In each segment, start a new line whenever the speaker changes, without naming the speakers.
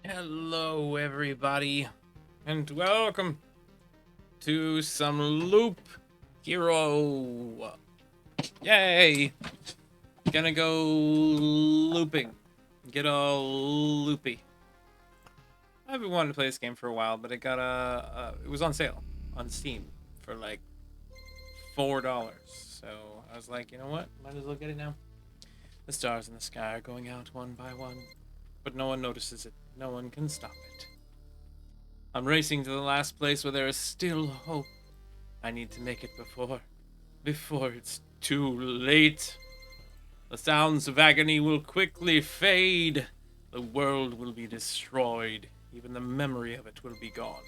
Hello, everybody, and welcome to some Loop Hero. Yay! Gonna go looping. Get all loopy. I've been wanting to play this game for a while, but it got it was on sale on Steam for like $4. So I was like, you know what? Might as well get it now. The stars in the sky are going out one by one, but no one notices it. No one can stop it. I'm racing to the last place where there is still hope. I need to make it before it's too late. The sounds of agony will quickly fade. The world will be destroyed. Even the memory of it will be gone.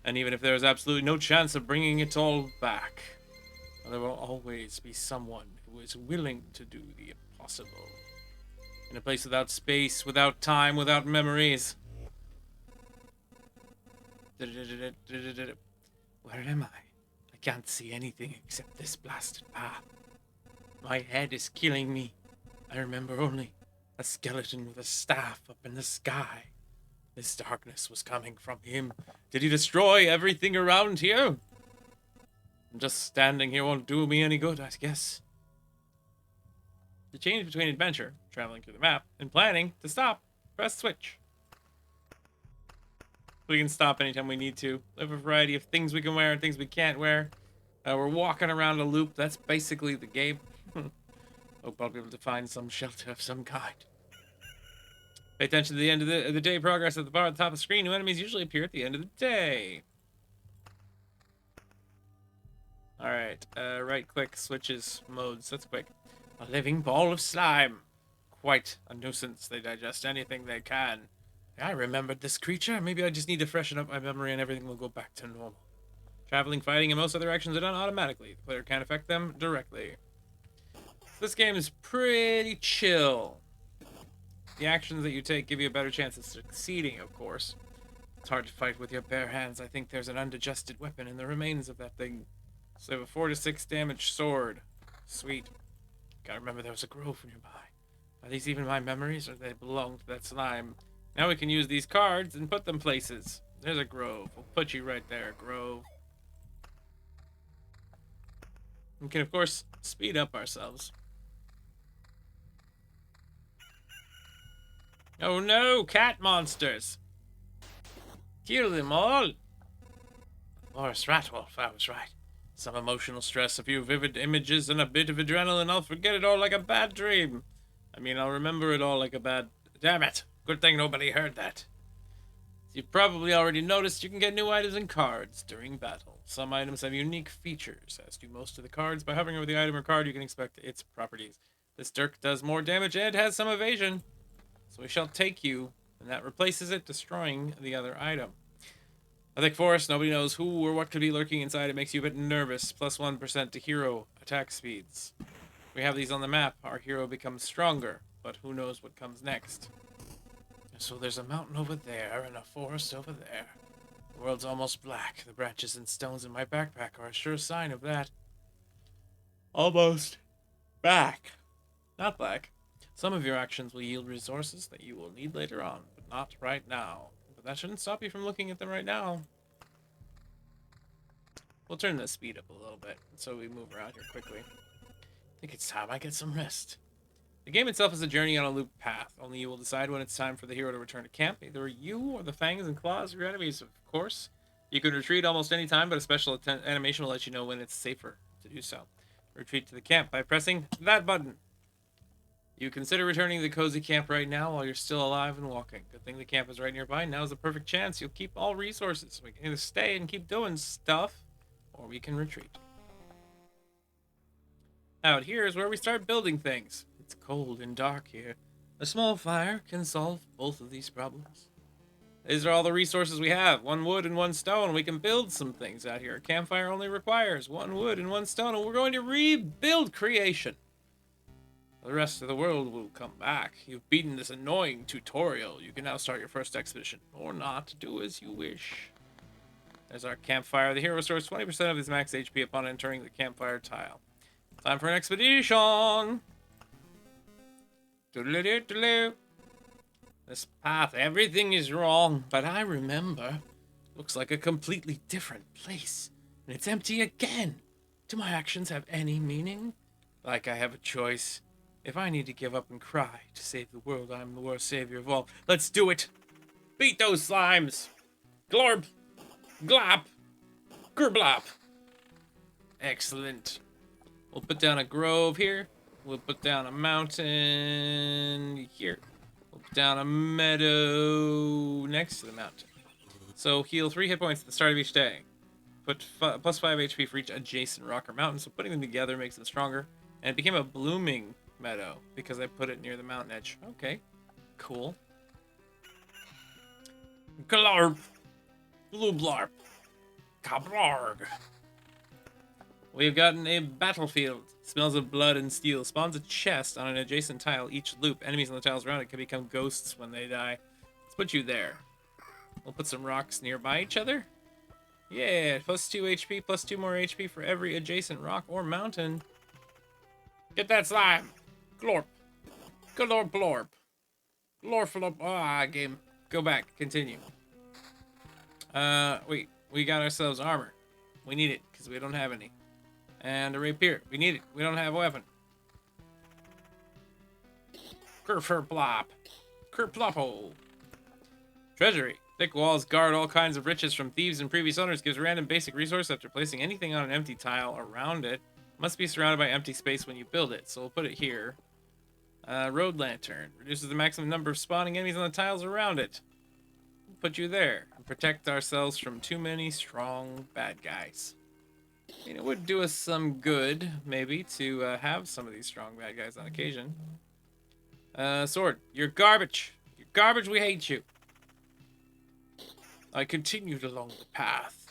And even if there is absolutely no chance of bringing it all back, there will always be someone who is willing to do the impossible. In a place without space, without time, without memories. Where am I? I can't see anything except this blasted path. My head is killing me. I remember only a skeleton with a staff up in the sky. This darkness was coming from him. Did he destroy everything around here? Just standing here won't do me any good, I guess. To change between adventure, traveling through the map, and planning to stop, press switch. We can stop anytime we need to. We have a variety of things we can wear and things we can't wear. We're walking around a loop. That's basically the game. Hope I'll be able to find some shelter of some kind. Pay attention to the end of the day progress at the bar at the top of the screen. New enemies usually appear at the end of the day. Alright, right click switches modes. That's quick. A living ball of slime. Quite a nuisance. They digest anything they can. I remembered this creature. Maybe I just need to freshen up my memory and everything will go back to normal. Traveling, fighting, and most other actions are done automatically. The player can't affect them directly. This game is pretty chill. The actions that you take give you a better chance of succeeding, of course. It's hard to fight with your bare hands. I think there's an undigested weapon in the remains of that thing. So I have a 4 to 6 damage sword. Sweet. Gotta remember there was a grove nearby. Are these even my memories, or do they belong to that slime? Now we can use these cards and put them places. There's a grove. We'll put you right there, grove. We can, of course, speed up ourselves. Oh no, cat monsters! Kill them all! Boris Ratwolf, I was right. Some emotional stress, a few vivid images, and a bit of adrenaline. I'll forget it all like a bad dream. I mean, I'll remember it all like a bad... Damn it! Good thing nobody heard that. As you've probably already noticed, you can get new items and cards during battle. Some items have unique features, as do most of the cards. By hovering over the item or card, you can expect its properties. This dirk does more damage and has some evasion. So we shall take you, and that replaces it, destroying the other item. A thick forest, nobody knows who or what could be lurking inside. It makes you a bit nervous. Plus 1% to hero attack speeds. We have these on the map. Our hero becomes stronger, but who knows what comes next. So there's a mountain over there and a forest over there. The world's almost black. The branches and stones in my backpack are a sure sign of that. Almost back. Not black. Some of your actions will yield resources that you will need later on, but not right now. But that shouldn't stop you from looking at them right now. We'll turn the speed up a little bit so we move around here quickly. I think it's time I get some rest. The game itself is a journey on a loop path. Only you will decide when it's time for the hero to return to camp. Either you or the fangs and claws of your enemies, of course. You can retreat almost any time, but a special animation will let you know when it's safer to do so. Retreat to the camp by pressing that button. You consider returning to the cozy camp right now while you're still alive and walking. Good thing the camp is right nearby. Now's the perfect chance. You'll keep all resources. We can either stay and keep doing stuff, or we can retreat. Out here is where we start building things. It's cold and dark here. A small fire can solve both of these problems. These are all the resources we have. 1 wood and 1 stone. We can build some things out here. A campfire only requires 1 wood and 1 stone, and we're going to rebuild creation. The rest of the world will come back. You've beaten this annoying tutorial. You can now start your first expedition. Or not. Do as you wish. There's our campfire. The hero restores 20% of his max HP upon entering the campfire tile. Time for an expedition! This This path, everything is wrong, but I remember. Looks like a completely different place. And it's empty again. Do my actions have any meaning? Like I have a choice. If I need to give up and cry to save the world, I'm the worst savior of all. Let's do it! Beat those slimes! Glorp! Glop! Gerblop! Excellent. We'll put down a grove here. We'll put down a mountain here. We'll put down a meadow next to the mountain. So heal 3 hit points at the start of each day. Put plus 5 HP for each adjacent rock or mountain, so putting them together makes them stronger. And it became a blooming meadow because I put it near the mountain edge. Okay, cool. Glarp! Blublarp! Kablarg! We've gotten a battlefield. Smells of blood and steel. Spawns a chest on an adjacent tile each loop. Enemies on the tiles around it can become ghosts when they die. Let's put you there. We'll put some rocks nearby each other. Yeah, plus 2 HP, plus 2 more HP for every adjacent rock or mountain. Get that slime! Glorp! Glorp blorp! Glorflop! Ah, game. Go back. Continue. Wait. We got ourselves armor. We need it, because we don't have any. And a rapier. We need it. We don't have a weapon. Kerfurplop. Kerplopo. Treasury. Thick walls guard all kinds of riches from thieves and previous owners. Gives random basic resource after placing anything on an empty tile around it. Must be surrounded by empty space when you build it. So we'll put it here. Road lantern. Reduces the maximum number of spawning enemies on the tiles around it. We'll put you there. And protect ourselves from too many strong bad guys. I mean, it would do us some good, maybe, to have some of these strong bad guys on occasion. Sword. You're garbage. You're garbage, we hate you. I continued along the path,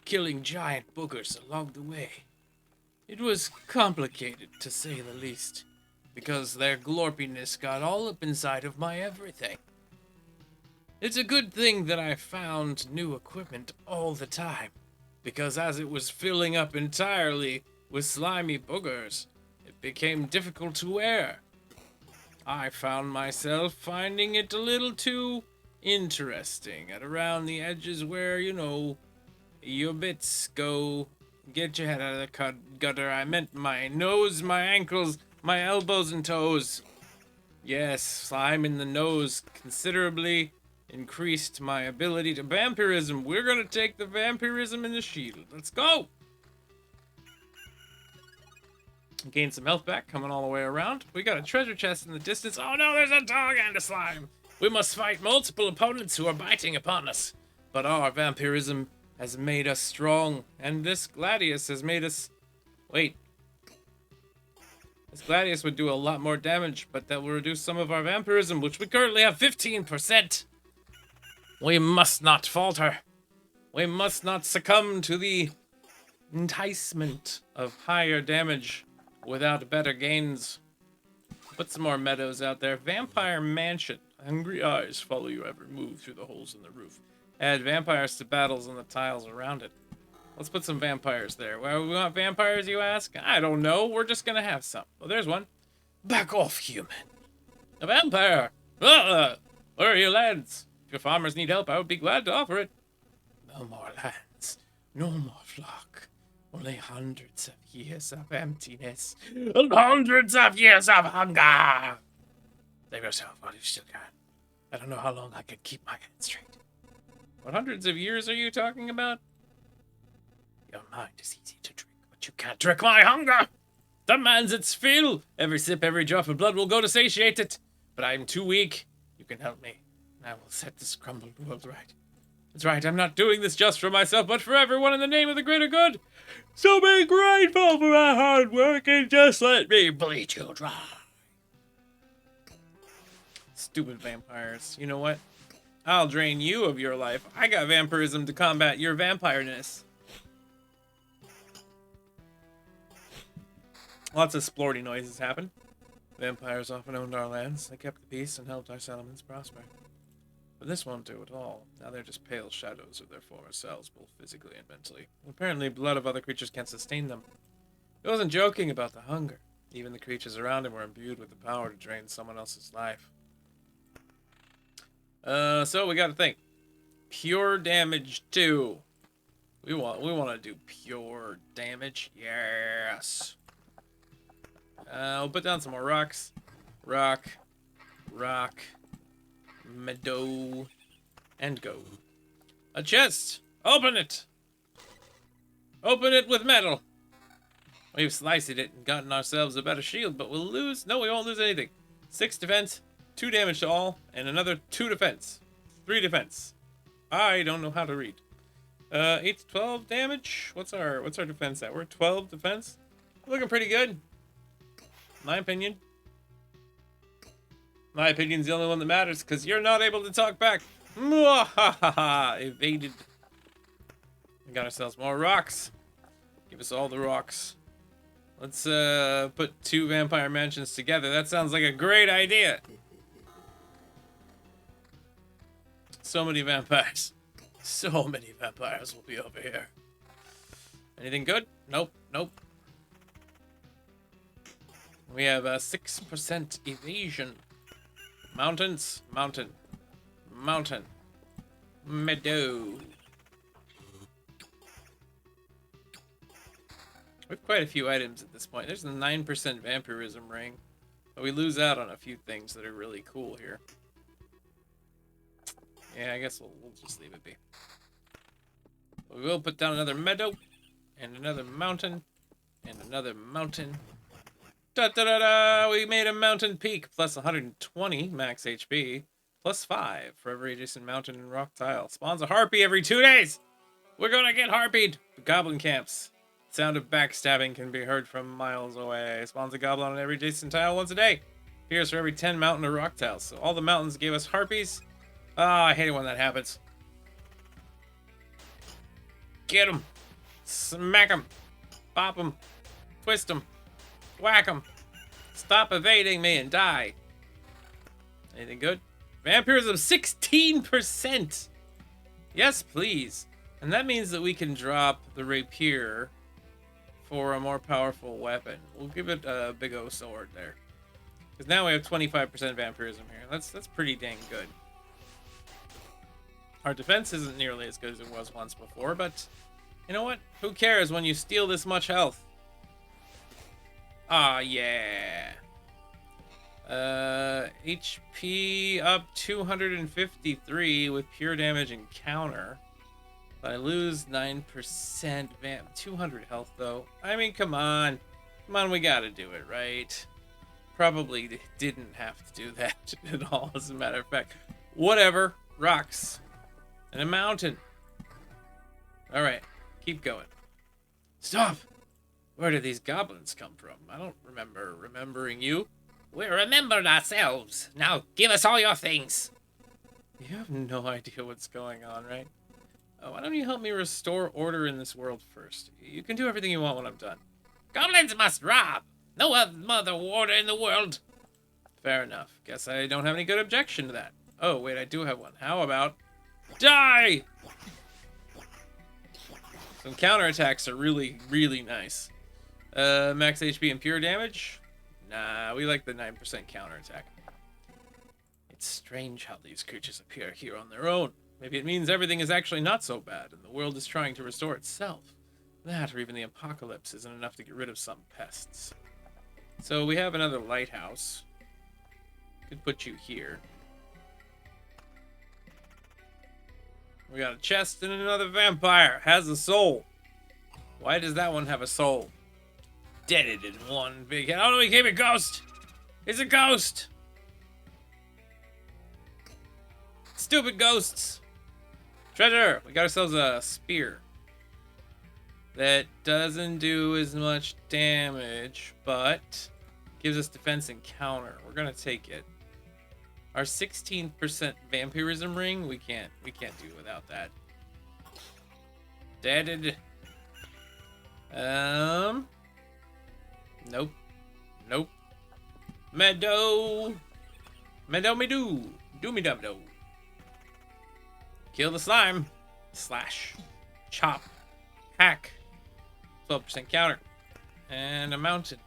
killing giant boogers along the way. It was complicated, to say the least, because their glorpiness got all up inside of my everything. It's a good thing that I found new equipment all the time, because as it was filling up entirely with slimy boogers, it became difficult to wear. I found myself finding it a little too interesting at around the edges where, you know, your bits go. Get your head out of the gutter. I meant my nose, my ankles, my elbows and toes. Yes, slime in the nose considerably increased my ability to vampirism. We're gonna take the vampirism in the shield. Let's go! Gain some health back, coming all the way around. We got a treasure chest in the distance. Oh no, there's a dog and a slime! We must fight multiple opponents who are biting upon us. But our vampirism has made us strong, and this Gladius has made us... Wait. This Gladius would do a lot more damage, but that will reduce some of our vampirism, which we currently have 15%. We must not falter. We must not succumb to the enticement of higher damage without better gains. Put some more meadows out there. Vampire Mansion. Hungry eyes follow you every move through the holes in the roof. Add vampires to battles on the tiles around it. Let's put some vampires there. Why we want vampires, you ask? I don't know. We're just gonna have some. Well, there's one. Back off, human. A vampire! Where are your lands? If your farmers need help, I would be glad to offer it. No more lands. No more flock. Only hundreds of years of emptiness. And hundreds of years of hunger! Save yourself while you still can. I don't know how long I could keep my head straight. What hundreds of years are you talking about? Your mind is easy to drink, but you can't drink my hunger! Demands its fill! Every sip, every drop of blood will go to satiate it. But I am too weak. You can help me, and I will set this crumbled world right. That's right, I'm not doing this just for myself, but for everyone in the name of the greater good. So be grateful for my hard work and just let me bleed you dry. Stupid vampires. You know what? I'll drain you of your life. I got vampirism to combat your vampireness. Lots of splorty noises happen. Vampires often owned our lands. They kept the peace and helped our settlements prosper. But this won't do at all. Now they're just pale shadows of their former selves, both physically and mentally. Apparently, blood of other creatures can't sustain them. He wasn't joking about the hunger. Even the creatures around him were imbued with the power to drain someone else's life. So we gotta think. Pure damage 2. We want to do pure damage. Yes. We'll put down some more rocks. Rock. Rock. Meadow. And go. A chest! Open it! Open it with metal! We've sliced it and gotten ourselves a better shield, but we'll lose... No, we won't lose anything. 6 defense, 2 damage to all, and another 2 defense. 3 defense. I don't know how to read. 8 to 12 damage? What's our defense at? We're at 12 defense? Looking pretty good. My opinion. My opinion's the only one that matters, because you're not able to talk back. Mwahaha! Evaded. We got ourselves more rocks. Give us all the rocks. Let's put 2 vampire mansions together. That sounds like a great idea. So many vampires. So many vampires will be over here. Anything good? Nope. Nope. We have a 6% evasion. Mountains. Mountain. Mountain. Meadow. We have quite a few items at this point. There's a 9% vampirism ring. But we lose out on a few things that are really cool here. Yeah, I guess we'll just leave it be. We will put down another meadow. And another mountain. And another mountain. Da-da-da-da! We made a mountain peak. Plus 120 max HP. Plus 5 for every adjacent mountain and rock tile. Spawns a harpy every 2 days! We're gonna get harpied! Goblin camps. Sound of backstabbing can be heard from miles away. Spawns a goblin on every adjacent tile once a day. Appears for every 10 mountain or rock tiles. So all the mountains gave us harpies. Ah, I hate it when that happens. Get him. Smack him. Pop him. Twist him. Whack him. Stop evading me and die. Anything good? Vampirism 16%. Yes, please. And that means that we can drop the rapier for a more powerful weapon. We'll give it a big O sword there. Because now we have 25% vampirism here. That's pretty dang good. Our defense isn't nearly as good as it was once before, but you know what? Who cares when you steal this much health? Ah, yeah. HP up 253 with pure damage and counter. But I lose 9% vamp. 200 health, though. I mean, come on. Come on, we gotta do it, right? Probably didn't have to do that at all, as a matter of fact. Whatever. Rocks. And a mountain. Alright. Keep going. Stop! Where did these goblins come from? I don't remember remembering you.
We remembered ourselves. Now give us all your things.
You have no idea what's going on, right? Why don't you help me restore order in this world first? You can do everything you want when I'm done.
Goblins must rob. No other order in the world.
Fair enough. Guess I don't have any good objection to that. Oh, wait, I do have one. How about... Die! Some counterattacks are really, really nice. Max HP and pure damage? Nah, we like the 9% counterattack. It's strange how these creatures appear here on their own. Maybe it means everything is actually not so bad, and the world is trying to restore itself. That, or even the apocalypse, isn't enough to get rid of some pests. So we have another lighthouse. Could put you here. We got a chest and another vampire. Has a soul. Why does that one have a soul? Dead it in one big head. Oh no, he became a ghost! It's a ghost! Stupid ghosts! Treasure! We got ourselves a spear. That doesn't do as much damage, but gives us defense and counter. We're gonna take it. Our 16% vampirism ring, we can't do without that. Deaded. Nope. Nope. Meadow. Meadow me do. Do me dum do. Kill the slime. Slash. Chop. Hack. 12% counter. And a mountain.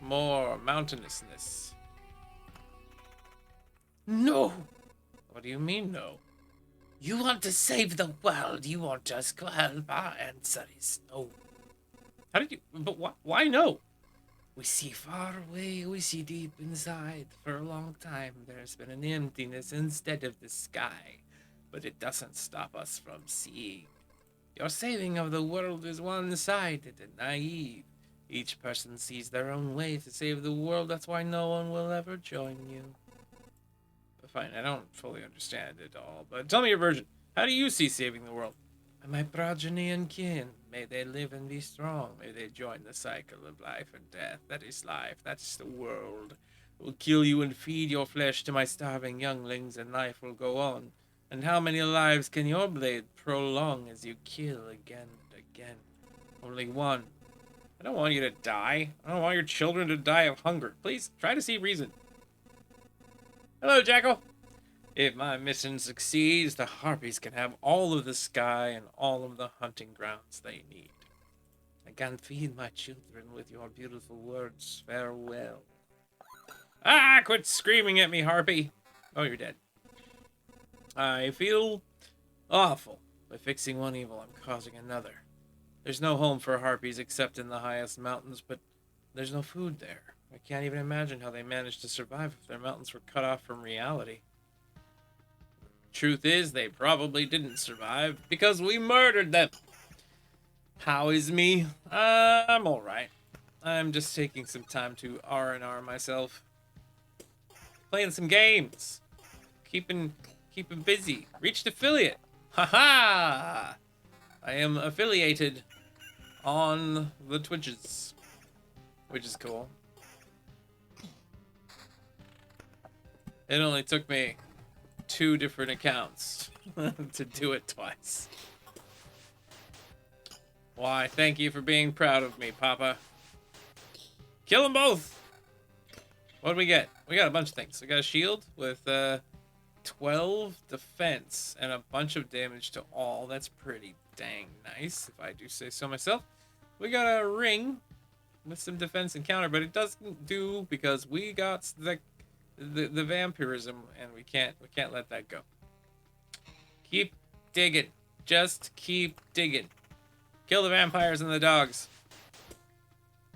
More mountainousness. No! do you mean, no?
You want to save the world. You want us to help. Our answer is no.
How did you... But why no?
We see far away, we see deep inside. For a long time, there's been an emptiness instead of the sky. But it doesn't stop us from seeing. Your saving of the world is one-sided and naive. Each person sees their own way to save the world. That's why no one will ever join you.
But fine, I don't fully understand it all. But tell me your version. How do you see saving the world?
And my progeny and kin, may they live and be strong. May they join the cycle of life and death. That is life. That's the world.
Will kill you and feed your flesh to my starving younglings, and life will go on. And how many lives can your blade prolong as you kill again and again? Only one. I don't want you to die. I don't want your children to die of hunger. Please, try to see reason. Hello, Jackal. If my mission succeeds, the Harpies can have all of the sky and all of the hunting grounds they need.
I can feed my children with your beautiful words. Farewell.
Ah, quit screaming at me, Harpy. Oh, you're dead. I feel awful. By fixing one evil, I'm causing another. There's no home for Harpies except in the highest mountains, but there's no food there. I can't even imagine how they managed to survive if their mountains were cut off from reality. Truth is, they probably didn't survive because we murdered them. How is me? I'm alright. I'm just taking some time to R&R myself. Playing some games. Keeping busy. Reached affiliate. Haha! I am affiliated on the Twitches, which is cool. It only took me 2 different accounts to do it twice. Why, thank you for being proud of me, Papa. Kill them both! What do we get? We got a bunch of things. We got a shield with 12 defense and a bunch of damage to all. That's pretty dang nice, if I do say so myself. We got a ring with some defense and counter, but it doesn't do because we got the vampirism, and we can't let that go. Keep digging. Just keep digging. Kill the vampires and the dogs.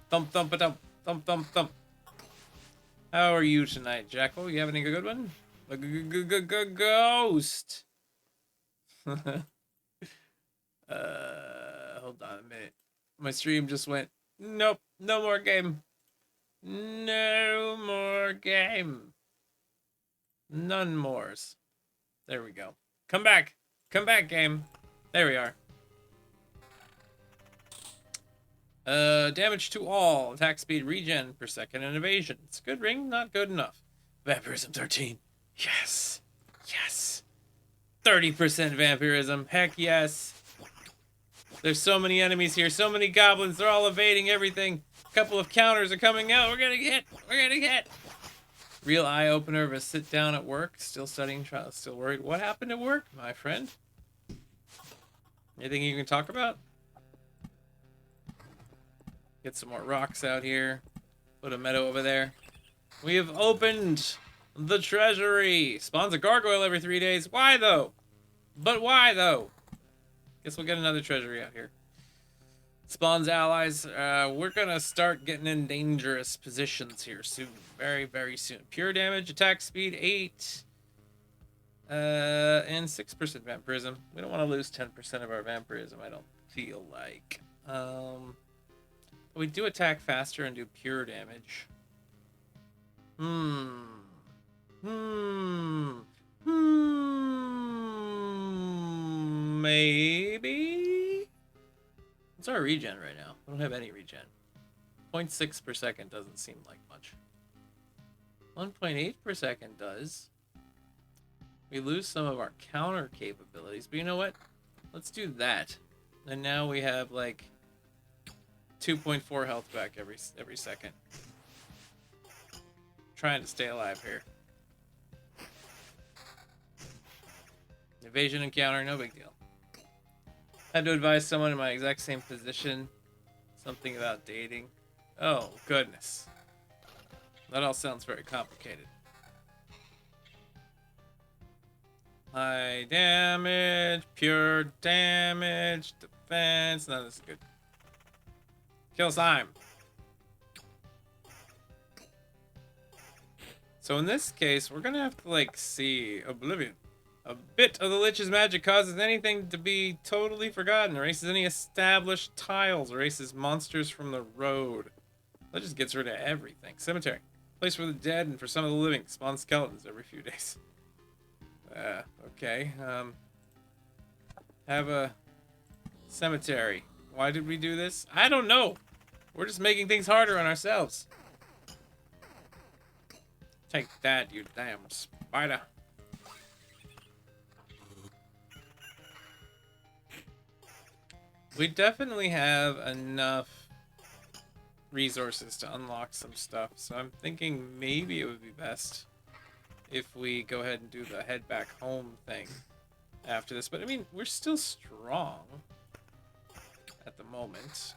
Thump thump a thump. Thump thump thump. How are you tonight, Jackal? You having a good one? A ghost. Hold on a minute. My stream just went, nope, no more game. No more game. None mores. There we go. Come back. Come back, game. There we are. Damage to all. Attack speed, regen per second, and evasion. It's a good ring, not good enough. Vampirism 13. Yes. Yes. 30% vampirism. Heck yes. There's so many enemies here. So many goblins. They're all evading everything. A couple of counters are coming out. We're gonna get. We're gonna get. Real eye-opener of a sit-down at work. Still studying, still worried. What happened at work, my friend? Anything you can talk about? Get some more rocks out here. Put a meadow over there. We have opened the treasury. Spawns a gargoyle every 3 days. Why, though? But why, though? Guess we'll get another treasury out here. Spawns allies. We're gonna start getting in dangerous positions here soon. Very, very soon. Pure damage, attack speed, 8. And 6% vampirism. We don't want to lose 10% of our vampirism, I don't feel like. We do attack faster and do pure damage. Maybe? What's our regen right now? I don't have any regen. 0.6 per second doesn't seem like much. 1.8 per second does. We lose some of our counter capabilities, but you know what? Let's do that. And now we have like 2.4 health back every second. Trying to stay alive here. Evasion and counter, no big deal. Had to advise someone in my exact same position. Something about dating. Oh, goodness. That all sounds very complicated. High damage, pure damage, defense. No, this is good. Kill slime. So in this case, we're gonna have to like see Oblivion. A bit of the Lich's magic causes anything to be totally forgotten, erases any established tiles, erases monsters from the road. That just gets rid of everything. Cemetery. Place for the dead and for some of the living. Spawn skeletons every few days. Okay. Have a cemetery. Why did we do this? I don't know. We're just making things harder on ourselves. Take that, you damn spider. We definitely have enough resources to unlock some stuff, so I'm thinking maybe it would be best if we go ahead and do the head back home thing after this. But I mean, we're still strong at the moment.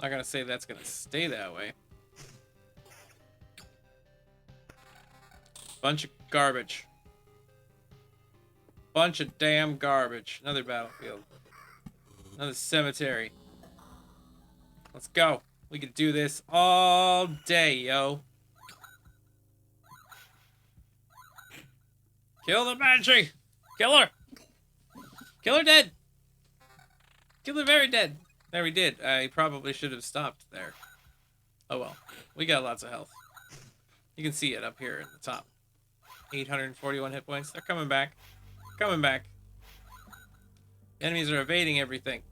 Not gonna say that's gonna stay that way. Bunch of garbage. Bunch of damn garbage. Another battlefield. Another cemetery. Let's go. We could do this all day, yo. Kill the banshee! Kill her! Kill her dead! Kill her very dead. There, we did. I probably should have stopped there. Oh well. We got lots of health. You can see it up here at the top. 841 hit points. They're coming back. Coming back. The enemies are evading everything.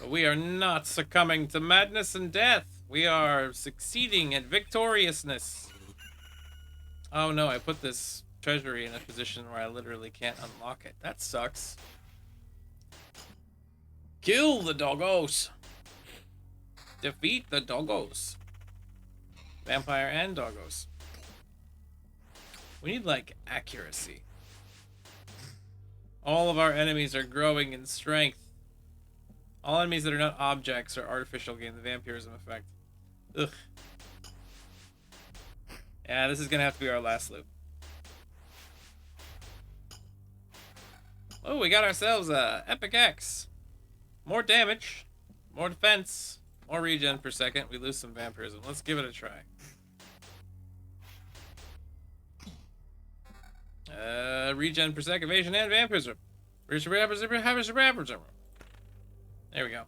But we are not succumbing to madness and death. We are succeeding at victoriousness. Oh no, I put this treasury in a position where I literally can't unlock it. That sucks. Kill the doggos. Defeat the doggos. Vampire and doggos. We need, like, accuracy. All of our enemies are growing in strength. All enemies that are not objects or artificial gain the vampirism effect. Ugh. Yeah, this is gonna have to be our last loop. Oh, we got ourselves a Epic X. More damage, more defense, more regen per second. We lose some vampirism. Let's give it a try. Regen per second, evasion, and vampirism. There we go.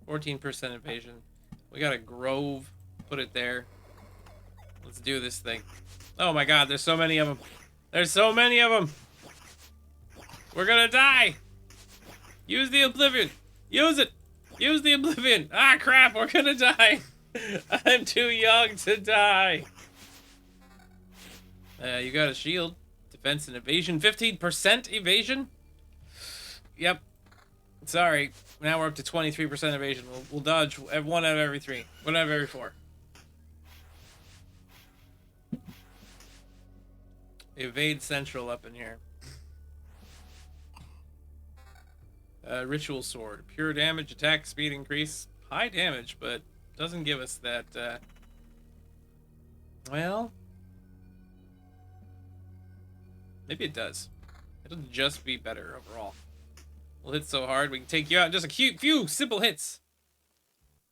14% evasion. We got a grove. Put it there. Let's do this thing. Oh my god, there's so many of them. There's so many of them. We're gonna die. Use the oblivion. Use it. Use the oblivion. Ah, crap, we're gonna die. I'm too young to die. You got a shield. Defense and evasion. 15% evasion? Yep. Sorry. Now we're up to 23% evasion. We'll dodge 1 out of every 3. 1 out of every 4. Evade central up in here. Ritual sword. Pure damage, attack, speed increase. High damage, but doesn't give us that, well... maybe it does. It'll just be better overall. We'll hit so hard we can take you out in just a few simple hits.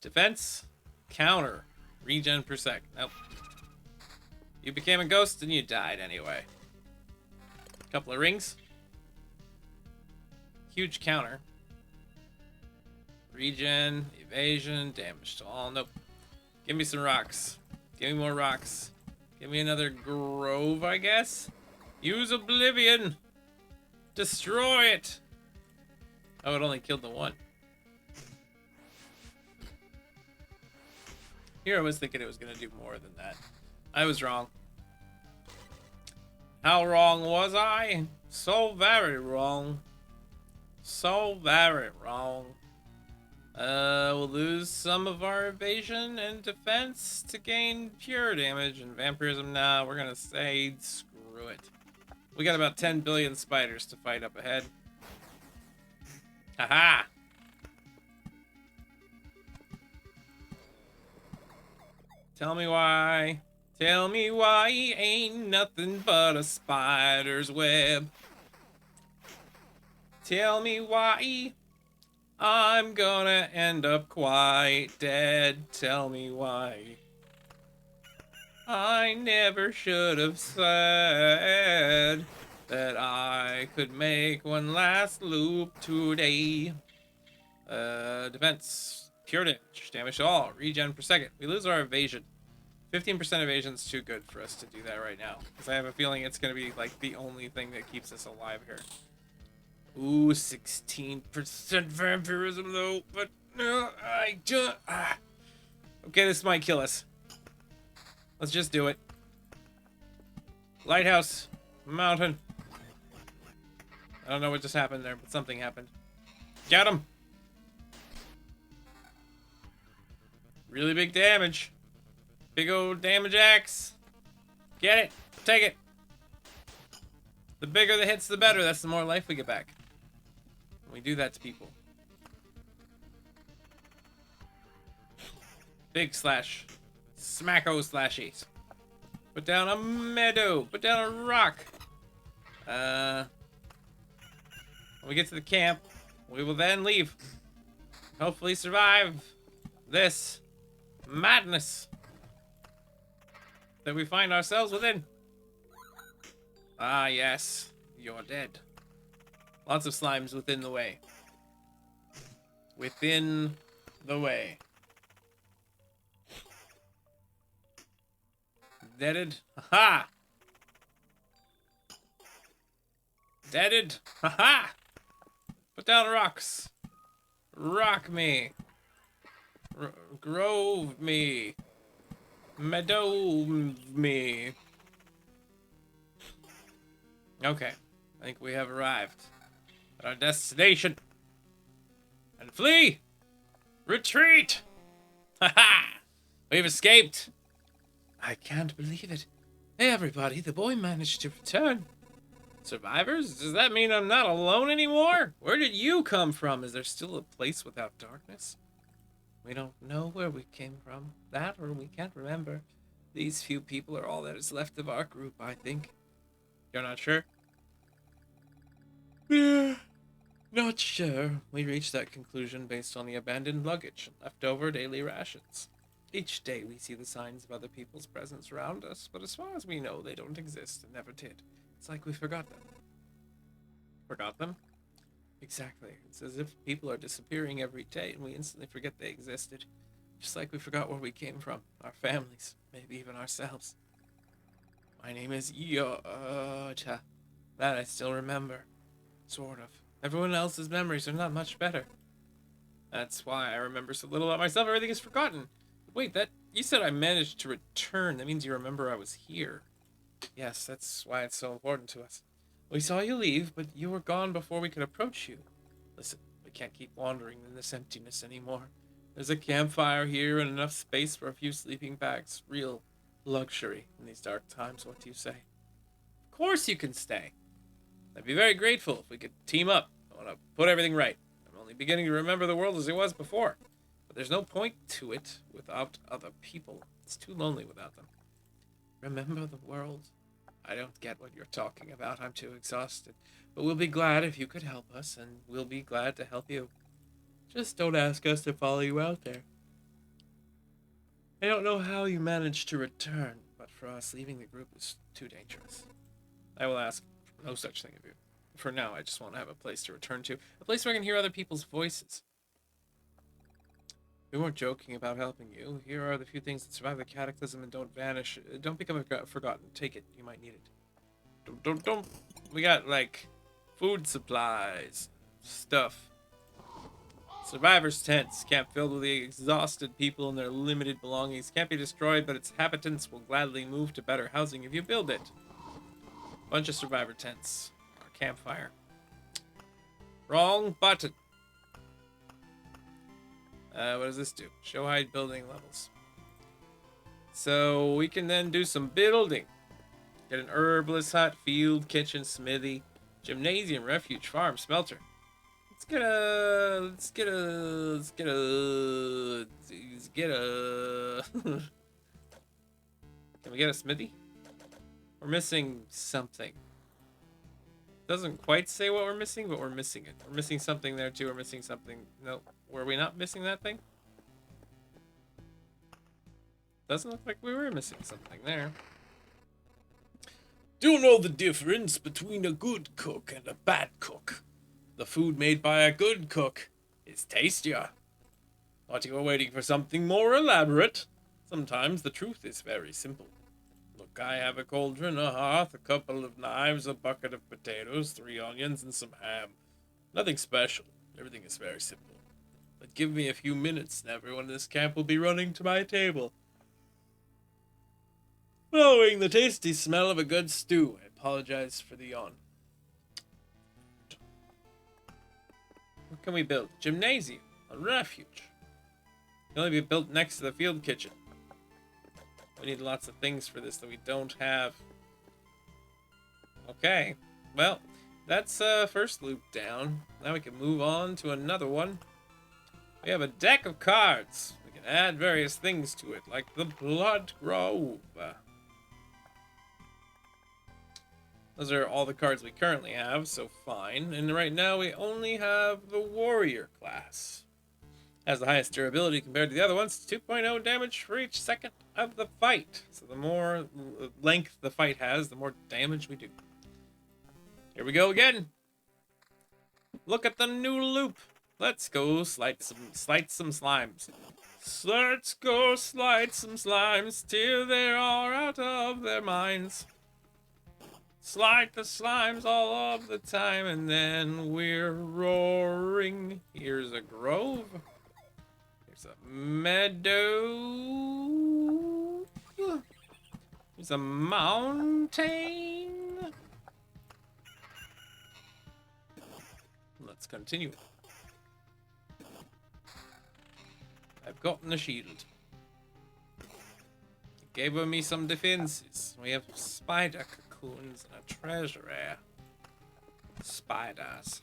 Defense, counter, regen per sec. Nope. You became a ghost and you died anyway. Couple of rings. Huge counter. Regen, evasion, damage to all. Nope. Give me some rocks. Give me more rocks. Give me another grove, I guess. Use oblivion. Destroy it. Oh, it only killed the one. Here I was thinking it was going to do more than that. I was wrong. How wrong was I? So very wrong. So very wrong. We'll lose some of our evasion and defense to gain pure damage and vampirism. Nah, we're going to say screw it. We got about 10 billion spiders to fight up ahead. Haha! Tell me why. Tell me why he ain't nothing but a spider's web. Tell me why I'm gonna end up quite dead. Tell me why. I never should have said that I could make one last loop today. Defense. Pure damage. Damage to all. Regen per second. We lose our evasion. 15% evasion is too good for us to do that right now. Because I have a feeling it's going to be like the only thing that keeps us alive here. Ooh, 16% vampirism though. But no, I just... Okay, this might kill us. Let's just do it. Lighthouse. Mountain. I don't know what just happened there, but something happened. Got him. Really big damage. Big old damage axe. Get it. Take it. The bigger the hits, the better. That's the more life we get back. We do that to people. Big slash. Smacko slashies. Put down a meadow. Put down a rock. When we get to the camp, we will then leave. Hopefully survive this madness that we find ourselves within. Ah, yes. You're dead. Lots of slimes within the way. Within the way. Deaded. Ha-ha! Deaded. Ha-ha! Put down rocks. Rock me. Grove me. Meadow me. Okay. I think we have arrived at our destination. And flee! Retreat! Ha-ha! We've escaped! I can't believe it. Hey everybody, the boy managed to return. Survivors? Does that mean I'm not alone anymore? Where did you come from? Is there still a place without darkness? We don't know where we came from. That or we can't remember. These few people are all that is left of our group, I think. You're not sure? Yeah, not sure. We reached that conclusion based on the abandoned luggage and leftover daily rations. Each day we see the signs of other people's presence around us, but as far as we know, they don't exist and never did. It's like we forgot them. Forgot them? Exactly. It's as if people are disappearing every day and we instantly forget they existed. Just like we forgot where we came from, our families, maybe even ourselves. My name is Yota. That I still remember. Sort of. Everyone else's memories are not much better. That's why I remember so little about myself. Everything is forgotten. Wait, you said I managed to return. That means you remember I was here. Yes, that's why it's so important to us. We saw you leave, but you were gone before we could approach you. Listen, we can't keep wandering in this emptiness anymore. There's a campfire here and enough space for a few sleeping bags. Real luxury in these dark times, what do you say? Of course you can stay. I'd be very grateful if we could team up. I want to put everything right. I'm only beginning to remember the world as it was before. But there's no point to it without other people. It's too lonely without them. Remember the world? I don't get what you're talking about. I'm too exhausted. But we'll be glad if you could help us, and we'll be glad to help you. Just don't ask us to follow you out there. I don't know how you managed to return, but for us, leaving the group is too dangerous. I will ask no such thing of you. For now, I just want to have a place to return to. A place where I can hear other people's voices. We weren't joking about helping you. Here are the few things that survive the cataclysm and don't vanish. Don't become forgotten. Take it. You might need it. Don't. We got, like, food supplies. Stuff. Survivors' tents. Camp filled with the exhausted people and their limited belongings. Can't be destroyed, but its inhabitants will gladly move to better housing if you build it. Bunch of survivor tents. Our campfire. Wrong button. What does this do? Show hide building levels. So we can then do some building. Get an herbalist hut, field, kitchen, smithy, gymnasium, refuge, farm, smelter. Let's get a Can we get a smithy? We're missing something. Doesn't quite say what we're missing, but we're missing it. We're missing something there too. We're missing something. No, were we not missing that thing? Doesn't look like we were missing something there. Do you know the difference between a good cook and a bad cook? The food made by a good cook is tastier. But you are waiting for something more elaborate. Sometimes the truth is very simple. Look, I have a cauldron, a hearth, a couple of knives, a bucket of potatoes, 3 onions, and some ham. Nothing special. Everything is very simple. But give me a few minutes, and everyone in this camp will be running to my table, following the tasty smell of a good stew. I apologize for the yawn. What can we build? Gymnasium. A refuge. Can only be built next to the field kitchen. We need lots of things for this that we don't have. Okay. Well, that's first loop down. Now we can move on to another one. We have a deck of cards. We can add various things to it, like the Blood Grove. Those are all the cards we currently have, so fine. And right now we only have the Warrior class. Has the highest durability compared to the other ones. 2.0 damage for each second of the fight. So the more length the fight has, the more damage we do. Here we go again. Look at the new loop. Let's go slice some slimes. Let's go slice some slimes till they are out of their minds. Slide the slimes all of the time, and then we're roaring. Here's a grove. Here's a meadow. Here's a mountain. Let's continue. I've gotten a shield. It gave me some defenses. We have spider cocoons and a treasury. Spiders.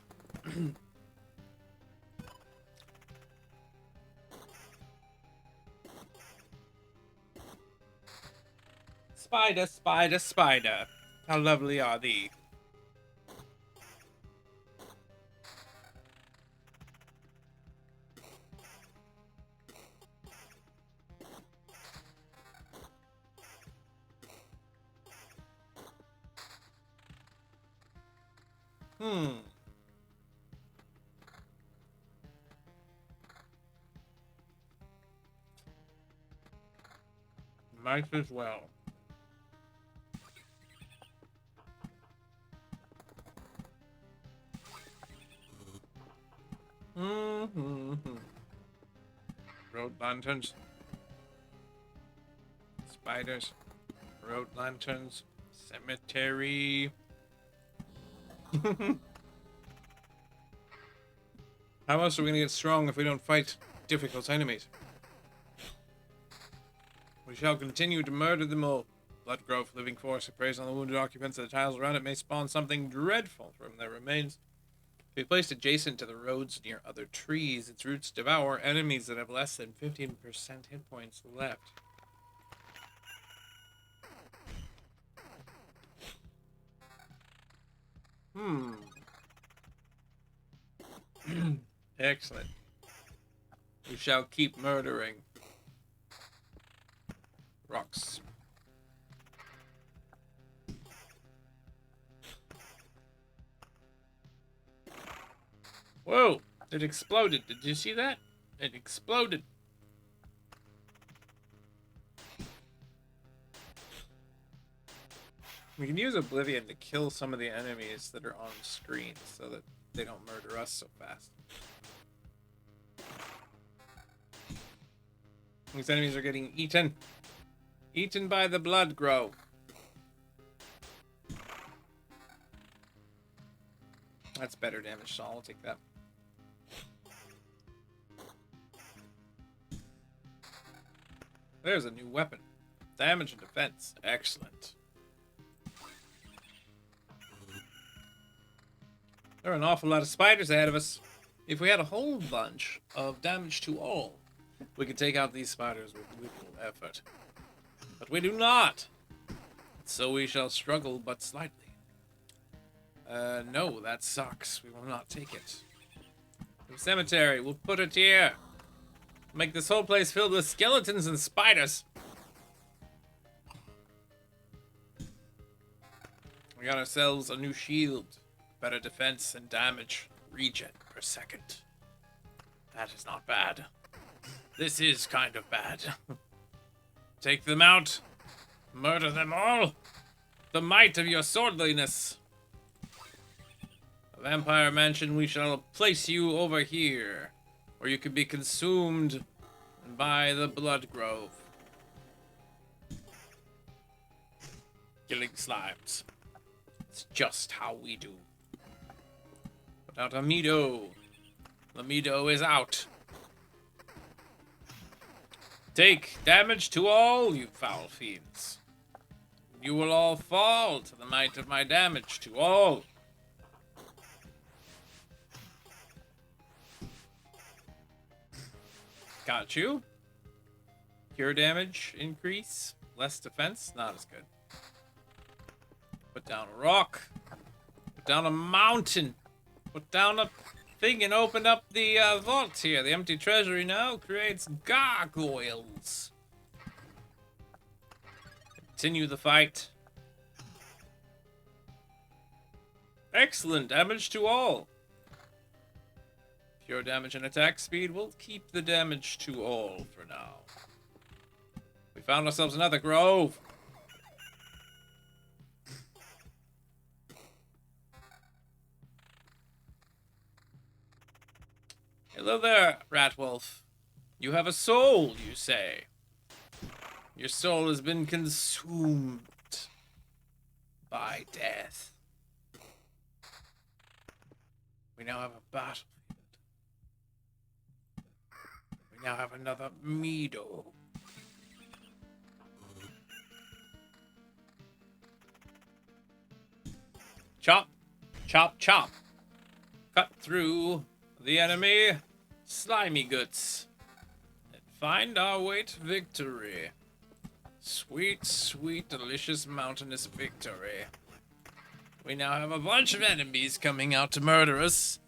Spider, spider, spider. How lovely are thee? Might as well. Road lanterns. Spiders. Road lanterns. Cemetery. How else are we gonna get strong if we don't fight difficult enemies? We shall continue to murder them all. Blood Grove, living force, that preys on the wounded occupants of the tiles around it may spawn something dreadful from their remains. If we placed adjacent to the roads near other trees, its roots devour enemies that have less than 15% hit points left. Excellent. We shall keep murdering. Rocks. Whoa! It exploded. Did you see that? It exploded. We can use Oblivion to kill some of the enemies that are on screen so that they don't murder us so fast. These enemies are getting eaten. Eaten by the Blood Grove. That's better damage, so I'll take that. There's a new weapon. Damage and defense. Excellent. There are an awful lot of spiders ahead of us. If we had a whole bunch of damage to all, we could take out these spiders with little effort. But we do not. so we shall struggle but slightly. No, that sucks. We will not take it. The cemetery, we'll put it here. Make this whole place filled with skeletons and spiders. We got ourselves a new shield. Better defense and damage. Regen per second. That is not bad. This is kind of bad. Take them out. Murder them all. The might of your swordliness. A vampire mansion, we shall place you over here. Or you could be consumed by the blood grove. Killing slimes. It's just how we do. Put out Amido. Lamido is out. Take damage to all, you foul fiends. You will all fall to the might of my damage to all. Got you. Cure damage increase. Less defense. Not as good. Put down a rock. Put down a mountain. Put down a thing and open up the vault here. The empty treasury now creates gargoyles. Continue the fight. Excellent damage to all. Pure damage and attack speed. We'll keep the damage to all for now. We found ourselves another grove. Hello there, Ratwolf. You have a soul, you say. Your soul has been consumed by death. We now have a battlefield. We now have another Meadow. Chop, chop, chop. Cut through the enemy slimy guts and find our way to victory. Sweet, sweet, delicious mountainous victory. We now have a bunch of enemies coming out to murder us,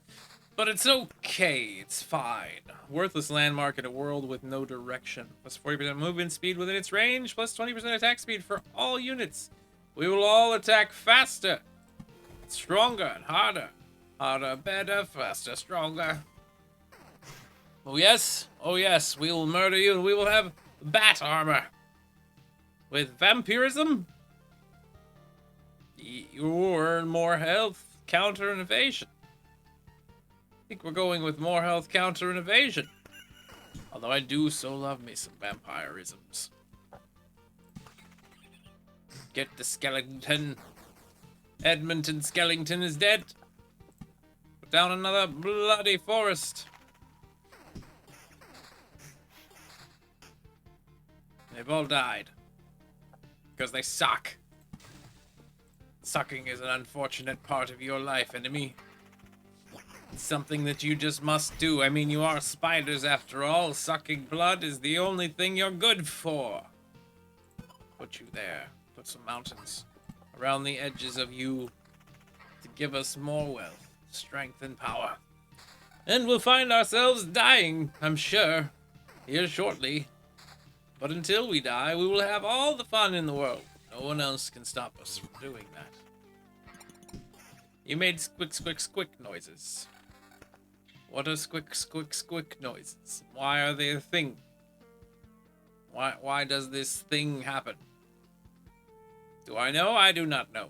but it's okay, it's fine. Worthless landmark in a world with no direction. Plus 40% movement speed within its range, plus 20% attack speed for all units. We will all attack faster, stronger, and harder. Harder, better, faster, stronger. Oh yes, we will murder you and we will have bat armor. With vampirism, you earn more health, counter, and evasion. I think we're going with more health, counter, and evasion. Although I do so love me some vampirisms. Get the skeleton. Edmonton Skellington is dead. Put down another bloody forest. They've all died. Because they suck. Sucking is an unfortunate part of your life, enemy. It's something that you just must do. I mean, you are spiders after all. Sucking blood is the only thing you're good for. Put you there. Put some mountains around the edges of you to give us more wealth, strength, and power. And we'll find ourselves dying, I'm sure, here shortly. But until we die, we will have all the fun in the world. No one else can stop us from doing that. You made squick, squick, squick noises. What are squick, squick, squick noises? Why are they a thing? Why does this thing happen? Do I know? I do not know.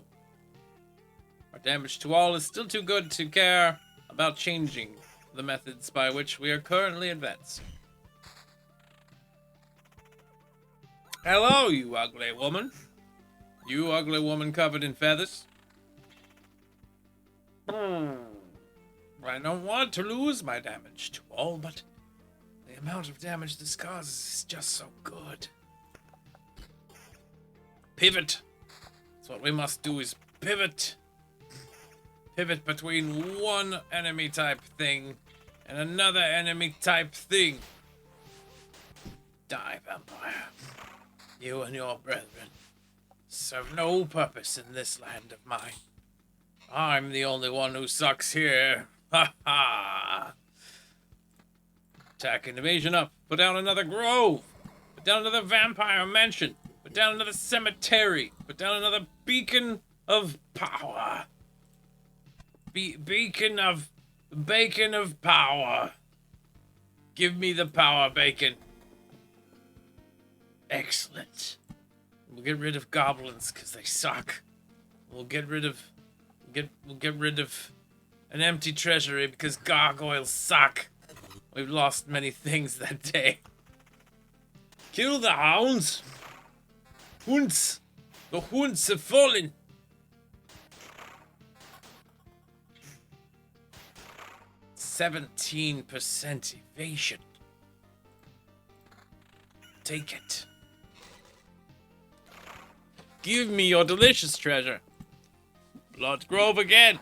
Our damage to all is still too good to care about changing the methods by which we are currently advancing. Hello, you ugly woman. You ugly woman covered in feathers. I don't want to lose my damage to all, but the amount of damage this causes is just so good. Pivot. That's what we must do, is pivot. Pivot between one enemy type thing and another enemy type thing. Die, vampire. You and your brethren. serve no purpose in this land of mine. I'm the only one who sucks here. Ha ha! Attack and evasion up. Put down another grove. Put down another vampire mansion. Put down another cemetery. Put down another beacon of power. Beacon of... Bacon of power. Give me the power, bacon. Excellent. We'll get rid of goblins because they suck. We'll get rid of... We'll get rid of an empty treasury because gargoyles suck. We've lost many things that day. Kill the hounds. Hunts. The hunts have fallen. %17 evasion. Take it. Give me your delicious treasure. Blood Grove again.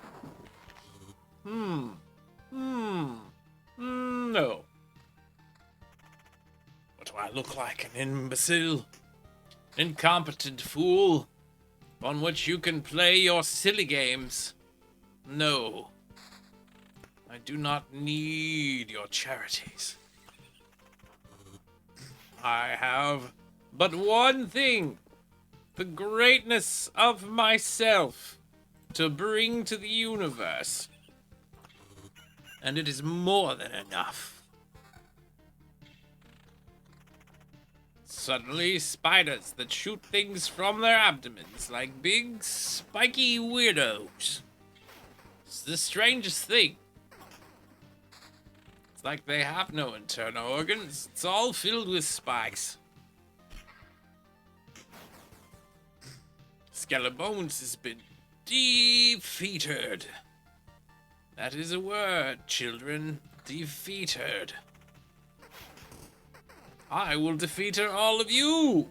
No. What do I look like? An imbecile? Incompetent fool? On which you can play your silly games? No. I do not need your charities. I have but one thing. The greatness of myself to bring to the universe. And it is more than enough. Suddenly, spiders that shoot things from their abdomens like big, spiky weirdos. It's the strangest thing. It's like they have no internal organs. It's all filled with spikes. Skelebones has been defeated. That is a word, children. Defeated. I will defeat all of you.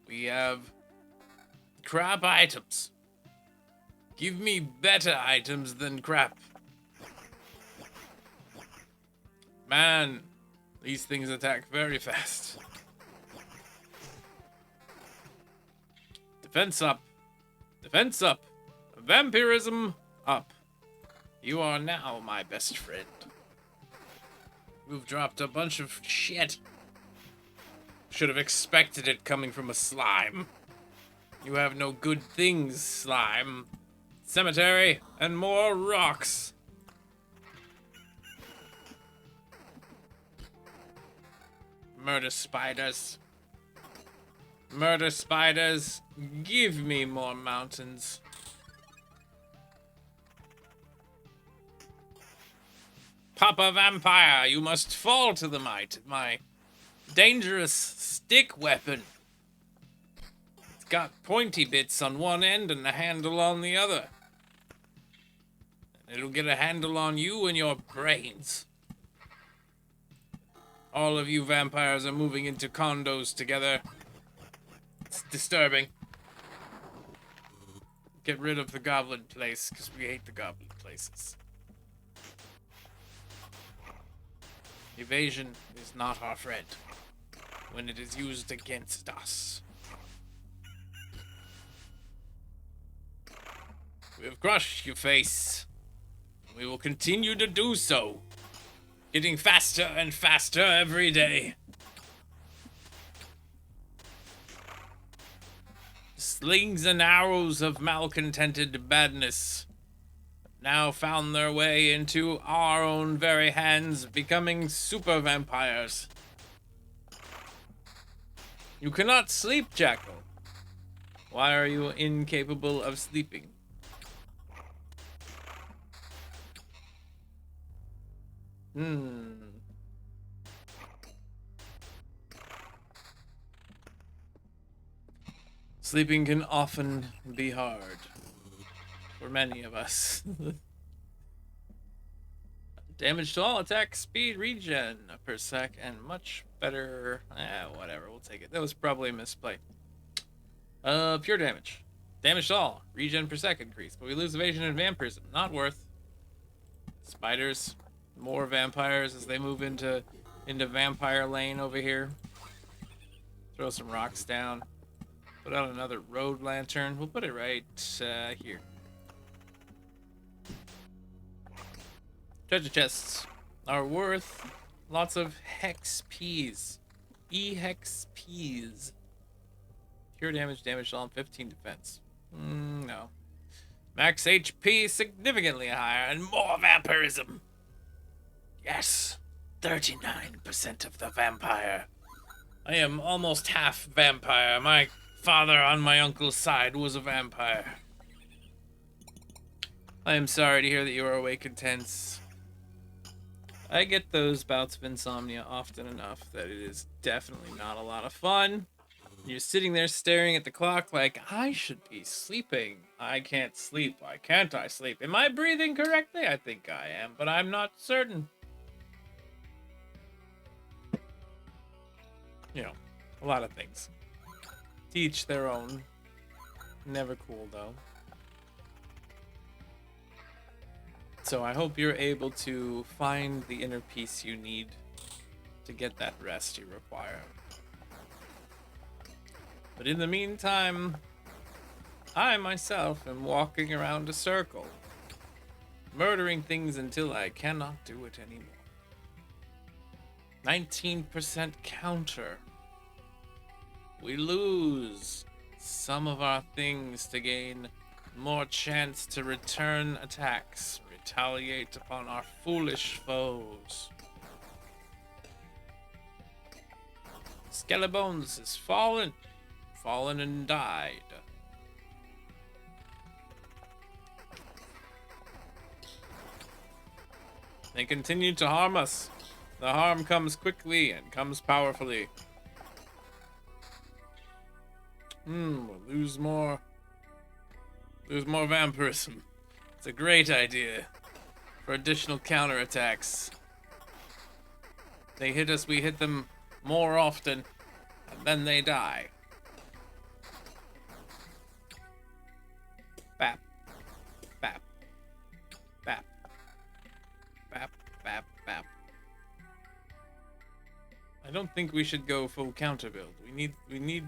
We have crap items. Give me better items than crap. Man, these things attack very fast. Defense up. Defense up. Vampirism up. You are now my best friend. You've dropped a bunch of shit. Should have expected it coming from a slime. You have no good things, slime. Cemetery and more rocks. Murder spiders. Murder spiders. Give me more mountains. Papa Vampire, you must fall to the might of my dangerous stick weapon. It's got pointy bits on one end and a handle on the other. It'll get a handle on you and your brains. All of you vampires are moving into condos together. It's disturbing. Get rid of the goblin place, because we hate the goblin places. Evasion is not our friend when it is used against us. We have crushed your face. We will continue to do so. Getting faster and faster every day. Slings and arrows of malcontented badness now found their way into our own very hands, becoming super vampires. You cannot sleep, Jackal. Why are you incapable of sleeping? Sleeping can often be hard for many of us. Damage to all attack, speed, regen per sec, and much better. Whatever, we'll take it. That was probably a misplay. Pure damage. Damage to all, regen per sec increase, but we lose evasion and vampirism. Not worth. Spiders, more vampires as they move into vampire lane over here. Throw some rocks down. Put out another road lantern. We'll put it right here. Treasure chests are worth lots of hex Ps. E-hex Ps. Cure damage, damage to all, 15 defense. No. Max HP significantly higher and more vampirism. Yes. 39% of the vampire. I am almost half vampire. My father on my uncle's side was a vampire. I am sorry to hear that you are awake and tense. I get those bouts of insomnia often enough that it is definitely not a lot of fun. You're sitting there staring at the clock like, I should be sleeping. I can't sleep. Why can't I sleep? Am I breathing correctly? I think I am, but I'm not certain. You know, a lot of things. To each their own. Never cool, though. So I hope you're able to find the inner peace you need to get that rest you require. But in the meantime, I myself am walking around a circle, murdering things until I cannot do it anymore. 19% counter. We lose some of our things to gain more chance to return attacks, retaliate upon our foolish foes. Skelebones is fallen and died. They continue to harm us. The harm comes quickly and comes powerfully. We'll lose more vampirism. It's a great idea for additional counterattacks. They hit us, we hit them more often, and then they die. Bap. Bap. Bap. Bap. Bap. Bap. I don't think we should go full counter build. We need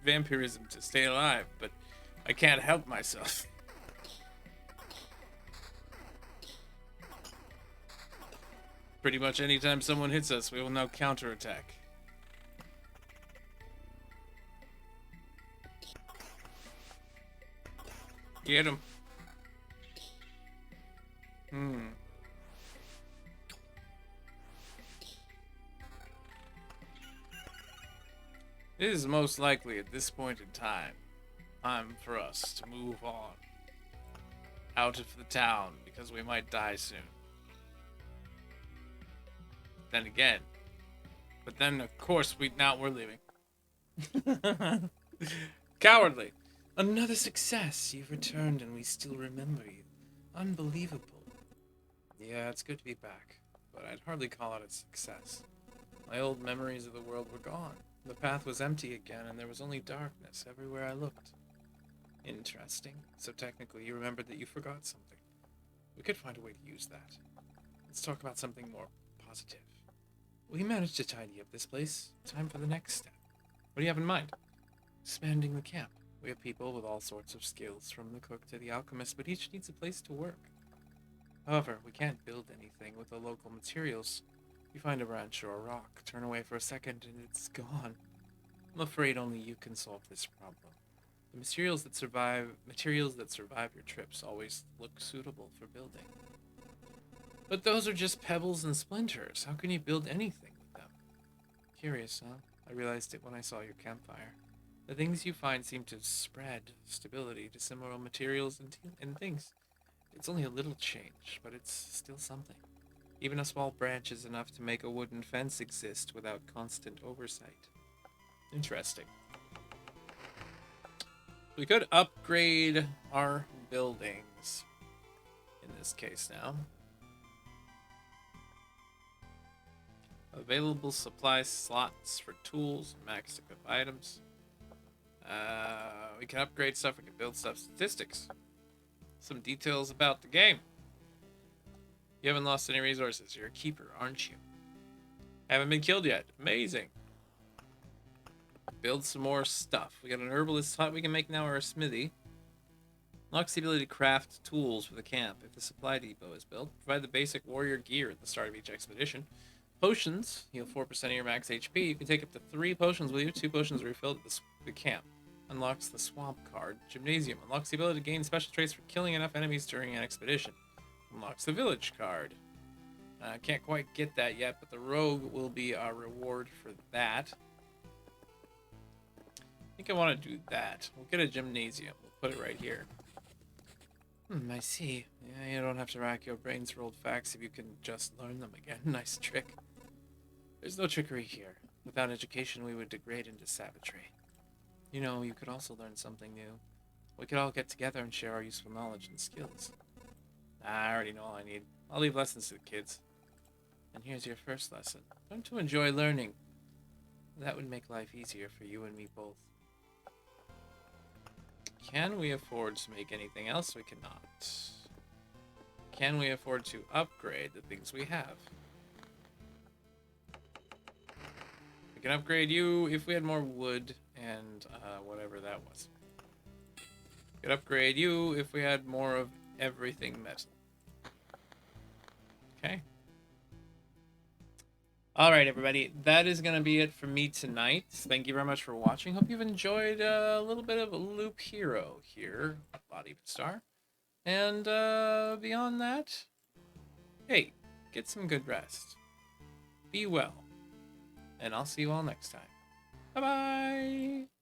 vampirism to stay alive, but I can't help myself. Pretty much anytime someone hits us, we will now counterattack. Get him. It is most likely at this point in time for us to move on out of the town because we might die soon. Then again, but then of course we're leaving. Cowardly. Another success. You've returned and we still remember you. Unbelievable. Yeah, it's good to be back, but I'd hardly call it a success. My old memories of the world were gone. The path was empty again, and there was only darkness everywhere I looked. Interesting. So technically, you remembered that you forgot something. We could find a way to use that. Let's talk about something more positive. We managed to tidy up this place. Time for the next step. What do you have in mind? Expanding the camp. We have people with all sorts of skills, from the cook to the alchemist, but each needs a place to work. However, we can't build anything with the local materials. You find a branch or a rock, turn away for a second, and it's gone. I'm afraid only you can solve this problem. The materials that survive your trips always look suitable for building. But those are just pebbles and splinters. How can you build anything with them? Curious, huh? I realized it when I saw your campfire. The things you find seem to spread stability to similar materials and things. It's only a little change, but it's still something. Even a small branch is enough to make a wooden fence exist without constant oversight. Interesting. We could upgrade our buildings in this case now. Available supply slots for tools, max equip items. We can upgrade stuff, we can build stuff. Statistics. Some details about the game. You haven't lost any resources. You're a keeper, aren't you? Haven't been killed yet. Amazing. build some more stuff. We got an herbalist hut we can make now, or a smithy. Unlocks the ability to craft tools for the camp. If the supply depot is built, provide the basic warrior gear at the start of each expedition. Potions heal 4% of your max HP. You can take up to 3 potions with you. 2 potions are refilled at the camp. Unlocks the swamp card. Gymnasium unlocks the ability to gain special traits for killing enough enemies during an expedition. Unlocks the village card. Can't quite get that yet, but the rogue will be our reward for that. I think I want to do that. We'll get a gymnasium. We'll put it right here. I see. Yeah, you don't have to rack your brains for old facts if you can just learn them again. Nice trick. There's no trickery here. Without education, we would degrade into savagery. You know, you could also learn something new. We could all get together and share our useful knowledge and skills. I already know all I need. I'll leave lessons to the kids. And here's your first lesson. Learn to enjoy learning. That would make life easier for you and me both. Can we afford to make anything else? We cannot. Can we afford to upgrade the things we have? We can upgrade you if we had more wood and whatever that was. We could upgrade you if we had more of everything metal. Okay. Alright, everybody. That is going to be it for me tonight. Thank you very much for watching. Hope you've enjoyed a little bit of a loop hero here, Body Star. And beyond that, hey, get some good rest. Be well. And I'll see you all next time. Bye-bye!